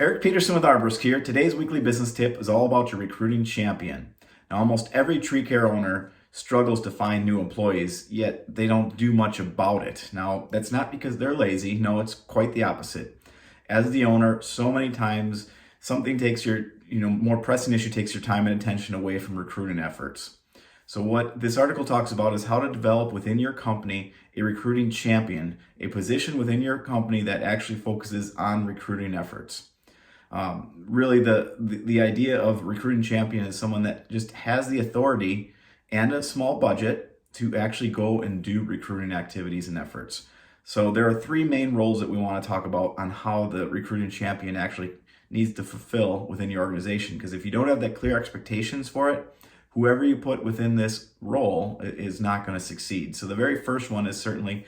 Eric Peterson with Arborist here. Today's weekly business tip is all about your recruiting champion. Now, almost every tree care owner struggles to find new employees, yet they don't do much about it. Now, that's not because they're lazy. No, it's quite the opposite. As the owner, so many times something takes your, more pressing issue takes your time and attention away from recruiting efforts. So what this article talks about is how to develop within your company a recruiting champion, a position within your company that actually focuses on recruiting efforts. Really, the idea of recruiting champion is someone that just has the authority and a small budget to actually go and do recruiting activities and efforts. So there are three main roles that we want to talk about on how the recruiting champion actually needs to fulfill within your organization. Because if you don't have that clear expectations for it, whoever you put within this role is not going to succeed. So the very first one is certainly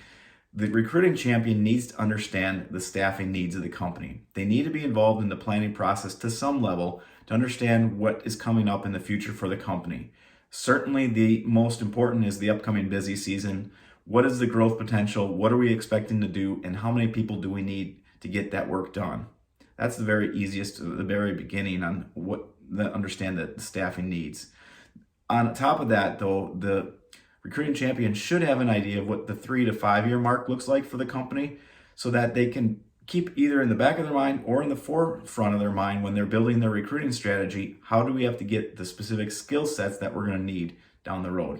the recruiting champion needs to understand the staffing needs of the company. They need to be involved in the planning process to some level to understand what is coming up in the future for the company. Certainly the most important is the upcoming busy season. What is the growth potential? What are we expecting to do? And how many people do we need to get that work done? That's the very easiest, the very beginning on what understand the staffing needs. On top of that, though, the recruiting champion should have an idea of what the 3 to 5 year mark looks like for the company so that they can keep either in the back of their mind or in the forefront of their mind when they're building their recruiting strategy. How do we have to get the specific skill sets that we're going to need down the road?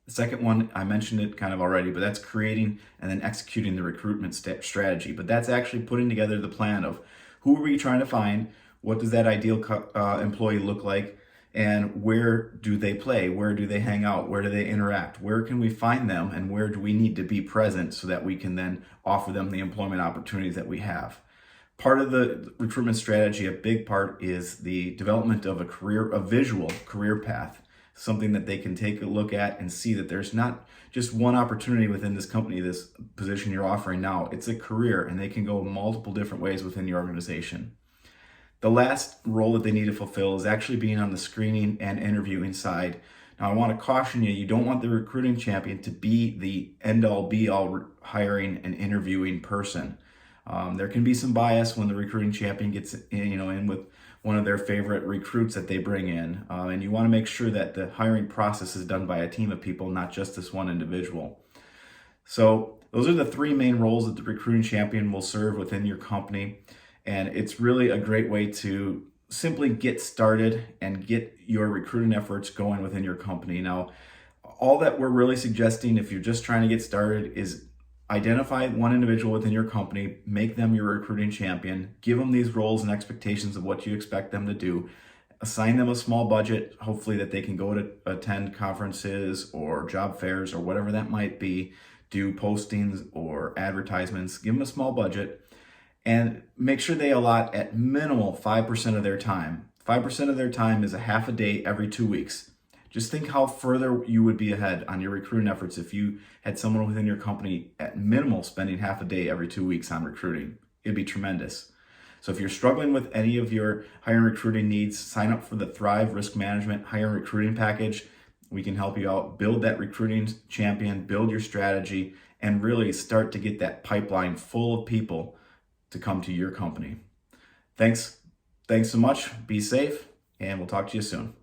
The second one, I mentioned it kind of already, but that's creating and then executing the recruitment strategy. But that's actually putting together the plan of who are we trying to find, what does that ideal employee look like, and where do they play? Where do they hang out? Where do they interact? Where can we find them? And where do we need to be present so that we can then offer them the employment opportunities that we have? Part of the recruitment strategy, a big part, is the development of a visual career path, something that they can take a look at and see that there's not just one opportunity within this company, this position you're offering now. It's a career, and they can go multiple different ways within your organization. The last role that they need to fulfill is actually being on the screening and interviewing side. Now, I want to caution you, you don't want the recruiting champion to be the end-all be-all hiring and interviewing person. There can be some bias when the recruiting champion gets in with one of their favorite recruits that they bring in. And you want to make sure that the hiring process is done by a team of people, not just this one individual. So those are the three main roles that the recruiting champion will serve within your company. And it's really a great way to simply get started and get your recruiting efforts going within your company. Now, all that we're really suggesting if you're just trying to get started is identify one individual within your company, make them your recruiting champion, give them these roles and expectations of what you expect them to do, assign them a small budget, hopefully that they can go to attend conferences or job fairs or whatever that might be, do postings or advertisements, give them a small budget, and make sure they allot at minimal 5% of their time. 5% of their time is a half a day every 2 weeks. Just think how further you would be ahead on your recruiting efforts if you had someone within your company at minimal spending half a day every 2 weeks on recruiting. It'd be tremendous. So if you're struggling with any of your hiring recruiting needs, sign up for the Thrive Risk Management Hiring Recruiting Package. We can help you out, build that recruiting champion, build your strategy, and really start to get that pipeline full of people to come to your company. Thanks so much. Be safe, and we'll talk to you soon.